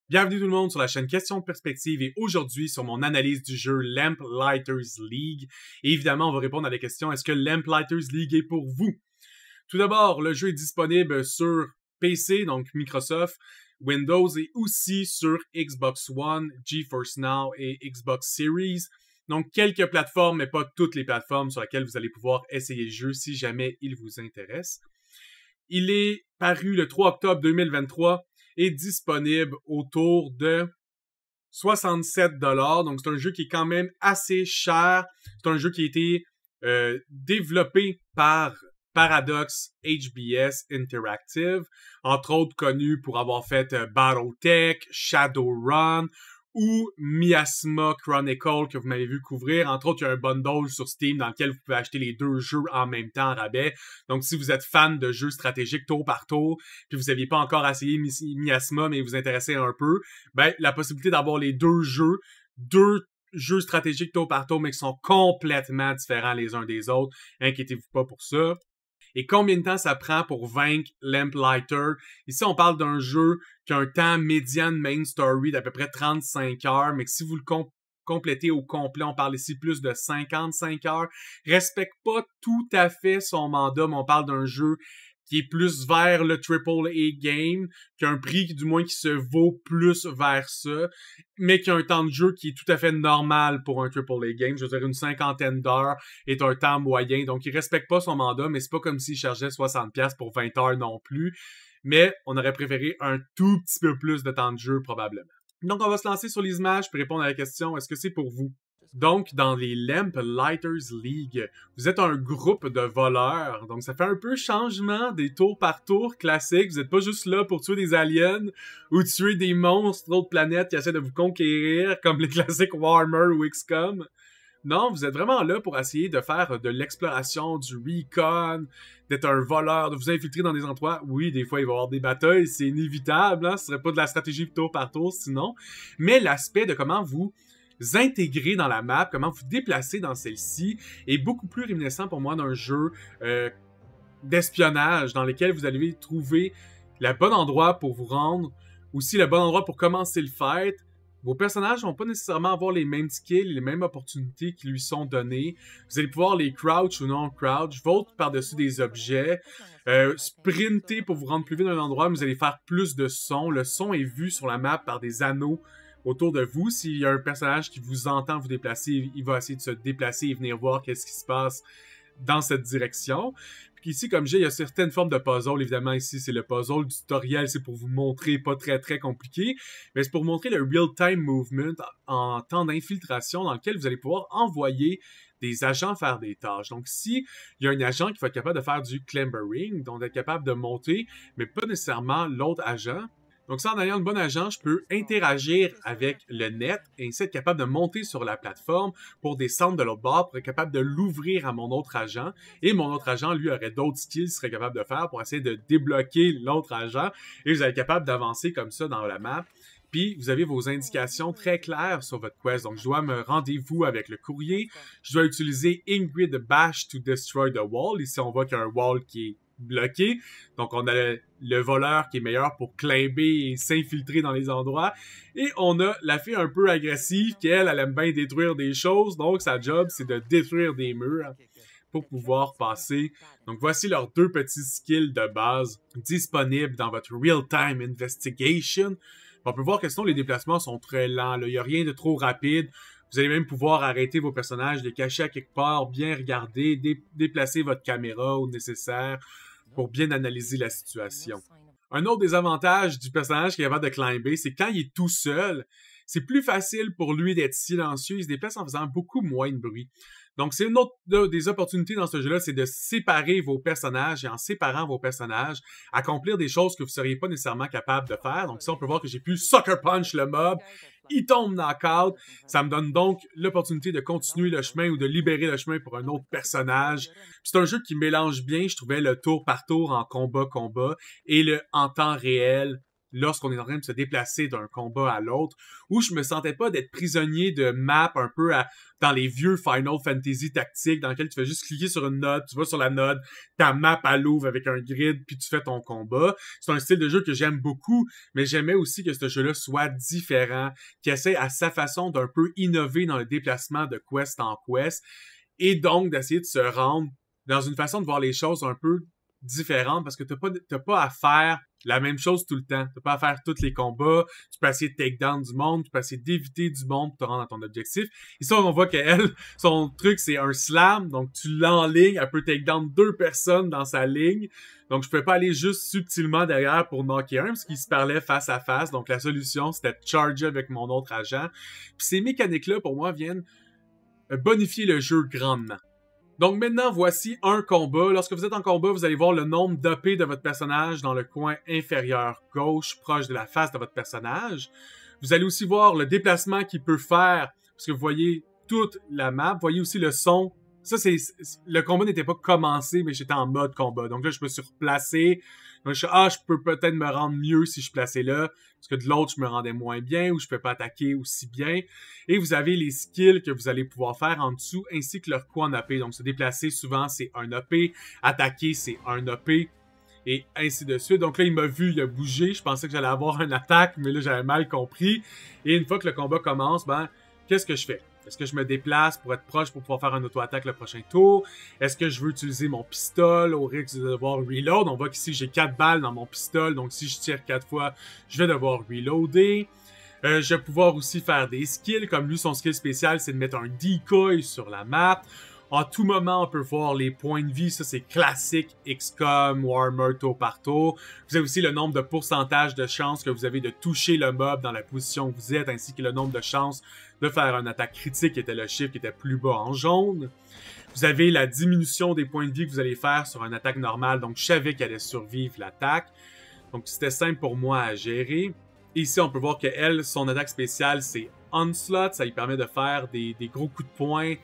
Bienvenue tout le monde sur la chaîne Question de Perspective et aujourd'hui sur mon analyse du jeu Lamplighters League. Et évidemment, on va répondre à la question, est-ce que Lamplighters League est pour vous? Tout d'abord, le jeu est disponible sur PC, donc Microsoft, Windows et aussi sur Xbox One, GeForce Now et Xbox Series. Donc quelques plateformes, mais pas toutes les plateformes sur lesquelles vous allez pouvoir essayer le jeu si jamais il vous intéresse. Il est paru le 3 octobre 2023 et disponible autour de 67 $. Donc c'est un jeu qui est quand même assez cher. C'est un jeu qui a été développé par Paradox HBS Interactive, entre autres connu pour avoir fait Battletech, Shadowrun ou Miasma Chronicle que vous m'avez vu couvrir. Entre autres, il y a un bundle sur Steam dans lequel vous pouvez acheter les deux jeux en même temps en rabais. Donc, si vous êtes fan de jeux stratégiques tour par tour, puis vous n'aviez pas encore essayé Miasma, mais vous intéressez un peu, ben, la possibilité d'avoir les deux jeux stratégiques tour par tour, mais qui sont complètement différents les uns des autres. Inquiétez-vous pas pour ça. Et combien de temps ça prend pour vaincre Lamplighter? Ici, on parle d'un jeu qui a un temps médian de main story d'à peu près 35 heures, mais que si vous le complétez au complet, on parle ici plus de 55 heures. Respecte pas tout à fait son mandat, mais on parle d'un jeu qui est plus vers le AAA game, qui a un prix du moins qui se vaut plus vers ça, mais qui a un temps de jeu qui est tout à fait normal pour un AAA game. Je veux dire, une 50aine d'heures est un temps moyen, donc il respecte pas son mandat, mais c'est pas comme s'il chargeait 60$ pour 20 heures non plus, mais on aurait préféré un tout petit peu plus de temps de jeu probablement. Donc on va se lancer sur les images puis répondre à la question, est-ce que c'est pour vous? Donc, dans les Lamplighters League, vous êtes un groupe de voleurs. Donc, ça fait un peu changement des tours par tour classiques. Vous n'êtes pas juste là pour tuer des aliens ou tuer des monstres d'autres planètes qui essaient de vous conquérir, comme les classiques Warhammer ou XCOM. Non, vous êtes vraiment là pour essayer de faire de l'exploration, du recon, d'être un voleur, de vous infiltrer dans des endroits. Oui, des fois, il va y avoir des batailles, c'est inévitable, hein? Ce serait pas de la stratégie tour par tour sinon. Mais l'aspect de comment vous intégrer dans la map, comment vous déplacer dans celle-ci, est beaucoup plus réminiscent pour moi d'un jeu d'espionnage dans lequel vous allez trouver le bon endroit pour vous rendre, aussi le bon endroit pour commencer le fight. Vos personnages vont pas nécessairement avoir les mêmes skills, les mêmes opportunités qui lui sont données. Vous allez pouvoir les crouch ou non crouch, vote par-dessus des objets, sprinter pour vous rendre plus vite dans un endroit, mais vous allez faire plus de son. Le son est vu sur la map par des anneaux autour de vous. S'il y a un personnage qui vous entend vous déplacer, il va essayer de se déplacer et venir voir qu'est-ce qui se passe dans cette direction. Puis ici, comme j'ai, il y a certaines formes de puzzle. Évidemment, ici, c'est le puzzle du tutoriel. C'est pour vous montrer, pas très, très compliqué. Mais c'est pour montrer le real-time movement en temps d'infiltration dans lequel vous allez pouvoir envoyer des agents faire des tâches. Donc, si il y a un agent qui va être capable de faire du clambering, donc d'être capable de monter, mais pas nécessairement l'autre agent, donc, ça, en ayant le bon agent, je peux interagir avec le net et ainsi être capable de monter sur la plateforme pour descendre de l'autre bord, pour être capable de l'ouvrir à mon autre agent. Et mon autre agent, lui, aurait d'autres skills qu'il serait capable de faire pour essayer de débloquer l'autre agent. Et vous allez être capable d'avancer comme ça dans la map. Puis, vous avez vos indications très claires sur votre quest. Donc, je dois me rendez-vous avec le courrier. Je dois utiliser Ingrid Bash to destroy the wall. Ici, on voit qu'il y a un wall qui est bloqué. Donc, on a le voleur qui est meilleur pour climber et s'infiltrer dans les endroits. Et on a la fille un peu agressive qui, elle aime bien détruire des choses. Donc, sa job, c'est de détruire des murs pour pouvoir passer. Donc, voici leurs deux petits skills de base disponibles dans votre Real-Time Investigation. On peut voir que sinon, les déplacements sont très lents. Il n'y a rien de trop rapide. Vous allez même pouvoir arrêter vos personnages, les cacher à quelque part, bien regarder, déplacer votre caméra au nécessaire pour bien analyser la situation. Un autre des avantages du personnage qui est capable de climber, c'est quand il est tout seul, c'est plus facile pour lui d'être silencieux, il se déplace en faisant beaucoup moins de bruit. Donc, c'est une autre des opportunités dans ce jeu-là, c'est de séparer vos personnages et en séparant vos personnages, accomplir des choses que vous ne seriez pas nécessairement capable de faire. Donc, ici, on peut voir que j'ai pu sucker punch le mob, il tombe knockout. Ça me donne donc l'opportunité de continuer le chemin ou de libérer le chemin pour un autre personnage. C'est un jeu qui mélange bien, je trouvais, le tour par tour en combat et le en temps réel lorsqu'on est en train de se déplacer d'un combat à l'autre, où je me sentais pas d'être prisonnier de map un peu dans les vieux Final Fantasy tactiques, dans lesquels tu fais juste cliquer sur une note, tu vas sur la note, ta map à l'ouvre avec un grid, puis tu fais ton combat. C'est un style de jeu que j'aime beaucoup, mais j'aimais aussi que ce jeu-là soit différent, qui essaie à sa façon d'un peu innover dans le déplacement de quest en quest, et donc d'essayer de se rendre dans une façon de voir les choses un peu différente, parce que t'as pas à faire la même chose tout le temps. T'as pas à faire tous les combats. Tu peux essayer de take down du monde, tu peux essayer d'éviter du monde pour te rendre à ton objectif. Et ça, on voit qu'elle, son truc, c'est un slam. Donc, tu l'enlignes, elle peut take down 2 personnes dans sa ligne. Donc, je pouvais pas aller juste subtilement derrière pour knocker un, parce qu'ils se parlaient face à face. Donc, la solution, c'était de charger avec mon autre agent. Puis ces mécaniques-là, pour moi, viennent bonifier le jeu grandement. Donc maintenant, voici un combat. Lorsque vous êtes en combat, vous allez voir le nombre d'AP de votre personnage dans le coin inférieur gauche, proche de la face de votre personnage. Vous allez aussi voir le déplacement qu'il peut faire, parce que vous voyez toute la map. Vous voyez aussi le son. Ça, le combat n'était pas commencé, mais j'étais en mode combat. Donc là, je me suis replacé. Donc je peux peut-être me rendre mieux si je plaçais là, parce que de l'autre, je me rendais moins bien, ou je peux pas attaquer aussi bien. Et vous avez les skills que vous allez pouvoir faire en dessous, ainsi que leur coût en AP. Donc se déplacer, souvent, c'est un AP. Attaquer, c'est un AP. Et ainsi de suite. Donc là, il m'a vu, il a bougé. Je pensais que j'allais avoir une attaque, mais là, j'avais mal compris. Et une fois que le combat commence, qu'est-ce que je fais? Est-ce que je me déplace pour être proche pour pouvoir faire un auto-attaque le prochain tour? Est-ce que je veux utiliser mon pistolet au risque de devoir reload? On voit qu'ici, j'ai 4 balles dans mon pistolet, donc si je tire 4 fois, je vais devoir reloader. Je vais pouvoir aussi faire des skills, comme lui, son skill spécial, c'est de mettre un decoy sur la map. En tout moment, on peut voir les points de vie. Ça, c'est classique XCOM, Warhammer, tour par tour. Vous avez aussi le nombre de pourcentage de chances que vous avez de toucher le mob dans la position où vous êtes, ainsi que le nombre de chances de faire une attaque critique, qui était le chiffre qui était plus bas en jaune. Vous avez la diminution des points de vie que vous allez faire sur une attaque normale. Donc, je savais qu'elle allait survivre l'attaque. Donc, c'était simple pour moi à gérer. Et ici, on peut voir que elle, son attaque spéciale, c'est Onslaught. Ça lui permet de faire des gros coups de poing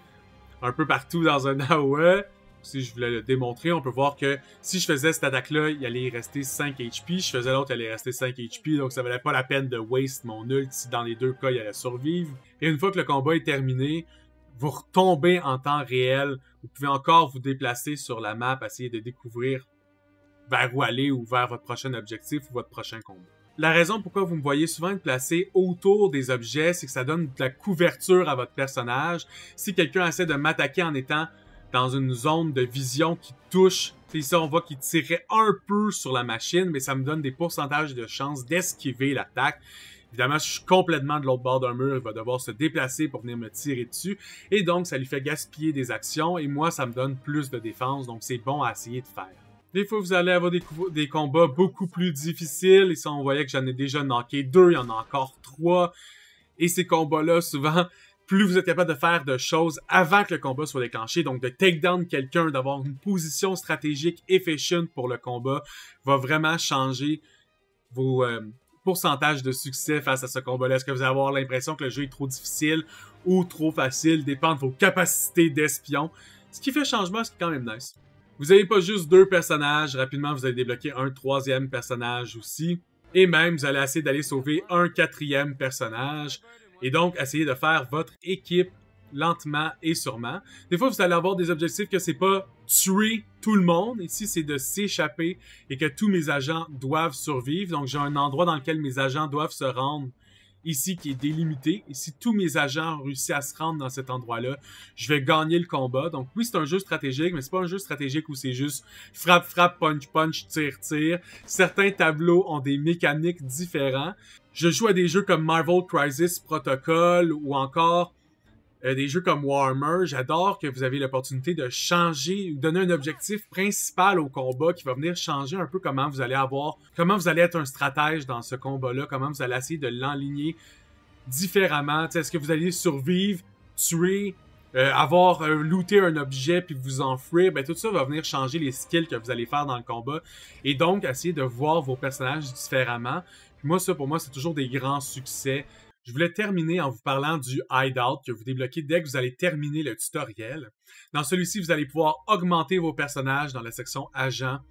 un peu partout dans un AOE. Si je voulais le démontrer, on peut voir que si je faisais cette attaque-là, il allait rester 5 HP. Je faisais l'autre, il allait rester 5 HP. Donc ça valait pas la peine de waste mon ult si dans les deux cas, il allait survivre. Et une fois que le combat est terminé, vous retombez en temps réel. Vous pouvez encore vous déplacer sur la map, essayer de découvrir vers où aller ou vers votre prochain objectif ou votre prochain combat. La raison pourquoi vous me voyez souvent être placé autour des objets, c'est que ça donne de la couverture à votre personnage. Si quelqu'un essaie de m'attaquer en étant dans une zone de vision qui touche, ici on voit qu'il tirait un peu sur la machine, mais ça me donne des pourcentages de chances d'esquiver l'attaque. Évidemment, si je suis complètement de l'autre bord d'un mur, il va devoir se déplacer pour venir me tirer dessus. Et donc, ça lui fait gaspiller des actions. Et moi, ça me donne plus de défense. Donc, c'est bon à essayer de faire. Des fois, vous allez avoir des combats beaucoup plus difficiles. Ici, on voyait que j'en ai déjà knocké 2. Il y en a encore 3. Et ces combats-là, souvent, plus vous êtes capable de faire de choses avant que le combat soit déclenché, donc de take down quelqu'un, d'avoir une position stratégique efficient pour le combat, va vraiment changer vos pourcentages de succès face à ce combat-là. Est-ce que vous allez avoir l'impression que le jeu est trop difficile ou trop facile, dépend de vos capacités d'espion. Ce qui fait changement, c'est quand même nice. Vous n'avez pas juste 2 personnages, rapidement vous allez débloquer un 3e personnage aussi. Et même, vous allez essayer d'aller sauver un 4e personnage. Et donc, essayer de faire votre équipe lentement et sûrement. Des fois, vous allez avoir des objectifs que c'est pas tuer tout le monde. Ici, c'est de s'échapper et que tous mes agents doivent survivre. Donc, j'ai un endroit dans lequel mes agents doivent se rendre ici qui est délimité. Et si tous mes agents ont réussi à se rendre dans cet endroit-là, je vais gagner le combat. Donc oui, c'est un jeu stratégique, mais c'est pas un jeu stratégique où c'est juste frappe, frappe, punch, punch, tire, tire. Certains tableaux ont des mécaniques différents. Je joue à des jeux comme Marvel Crisis Protocol ou encore des jeux comme Warhammer. J'adore que vous avez l'opportunité de changer, donner un objectif principal au combat qui va venir changer un peu comment vous allez être un stratège dans ce combat-là, comment vous allez essayer de l'enligner différemment. T'sais, est-ce que vous allez survivre, tuer, avoir looté un objet puis vous enfuir? Ben, tout ça va venir changer les skills que vous allez faire dans le combat et donc essayer de voir vos personnages différemment. Puis moi, ça, pour moi, c'est toujours des grands succès. Je voulais terminer en vous parlant du Hideout que vous débloquez dès que vous allez terminer le tutoriel. Dans celui-ci, vous allez pouvoir augmenter vos personnages dans la section Agents,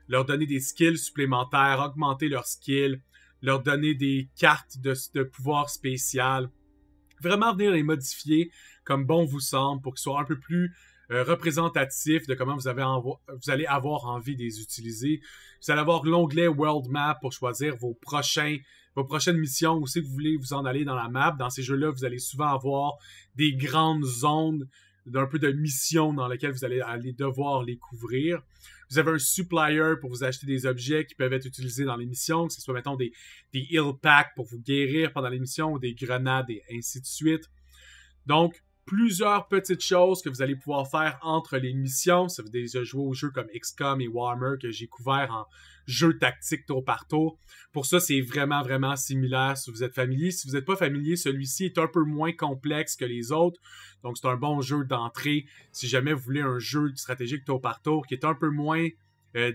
leur donner des skills supplémentaires, augmenter leurs skills, leur donner des cartes de pouvoir spécial. Vraiment venir les modifier comme bon vous semble pour qu'ils soient un peu plus représentatifs de comment vous allez avoir envie de les utiliser. Vous allez avoir l'onglet World Map pour choisir vos prochaines missions, où c'est que vous voulez vous en aller dans la map. Dans ces jeux-là, vous allez souvent avoir des grandes zones d'un peu de missions dans lesquelles vous allez devoir les couvrir. Vous avez un supplier pour vous acheter des objets qui peuvent être utilisés dans les missions, que ce soit, mettons, des heal packs pour vous guérir pendant les missions ou des grenades et ainsi de suite. Donc, plusieurs petites choses que vous allez pouvoir faire entre les missions. Si vous avez déjà joué aux jeux comme XCOM et Warhammer que j'ai couvert en jeu tactique tour par tour. Pour ça, c'est vraiment, vraiment similaire si vous êtes familier. Si vous n'êtes pas familier, celui-ci est un peu moins complexe que les autres. Donc, c'est un bon jeu d'entrée. Si jamais vous voulez un jeu stratégique tour par tour qui est un peu moins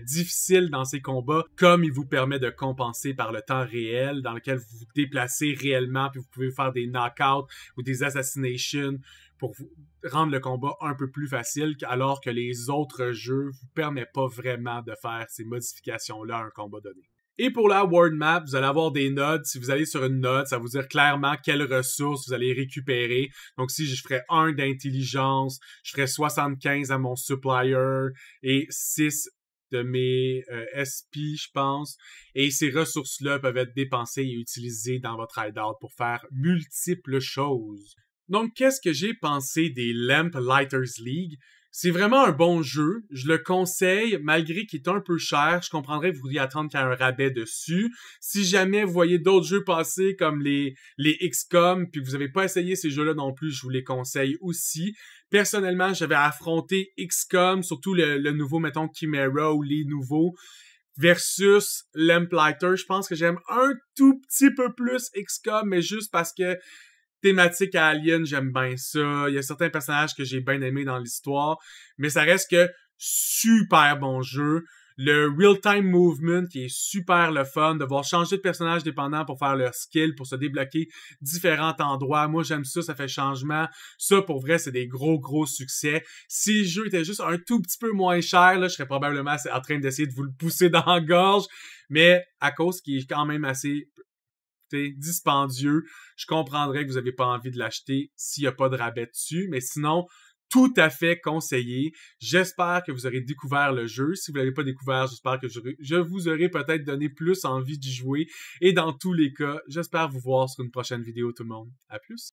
difficile dans ses combats, comme il vous permet de compenser par le temps réel dans lequel vous vous déplacez réellement, puis vous pouvez faire des knockouts ou des assassinations pour vous rendre le combat un peu plus facile, alors que les autres jeux ne vous permettent pas vraiment de faire ces modifications-là à un combat donné. Et pour la World Map, vous allez avoir des nodes. Si vous allez sur une node, ça va vous dire clairement quelles ressources vous allez récupérer. Donc, si je ferais 1 d'intelligence, je ferais 75 à mon supplier et 6 de mes SP, je pense. Et ces ressources-là peuvent être dépensées et utilisées dans votre hideout pour faire multiples choses. Donc, qu'est-ce que j'ai pensé des Lamp Lighters League? C'est vraiment un bon jeu. Je le conseille, malgré qu'il est un peu cher. Je comprendrais que vous y attendre qu'il y ait un rabais dessus. Si jamais vous voyez d'autres jeux passer comme les XCOM, puis que vous n'avez pas essayé ces jeux-là non plus, je vous les conseille aussi. Personnellement, j'avais affronté XCOM, surtout le nouveau, mettons, Chimera ou les nouveaux, versus Lamplighter. Je pense que j'aime un tout petit peu plus XCOM, mais juste parce que thématique à Alien, j'aime bien ça. Il y a certains personnages que j'ai bien aimés dans l'histoire, mais ça reste que super bon jeu. Le real-time movement qui est super le fun, devoir changer de personnage dépendant pour faire leur skill, pour se débloquer différents endroits. Moi, j'aime ça, ça fait changement. Ça, pour vrai, c'est des gros succès. Si le jeu était juste un tout petit peu moins cher, là, je serais probablement en train d'essayer de vous le pousser dans la gorge, mais à cause qu'il est quand même assez dispendieux, je comprendrais que vous n'avez pas envie de l'acheter s'il n'y a pas de rabais dessus, mais sinon, tout à fait conseillé. J'espère que vous aurez découvert le jeu. Si vous ne l'avez pas découvert, j'espère que je vous aurai peut-être donné plus envie d'y jouer. Et dans tous les cas, j'espère vous voir sur une prochaine vidéo tout le monde. À plus!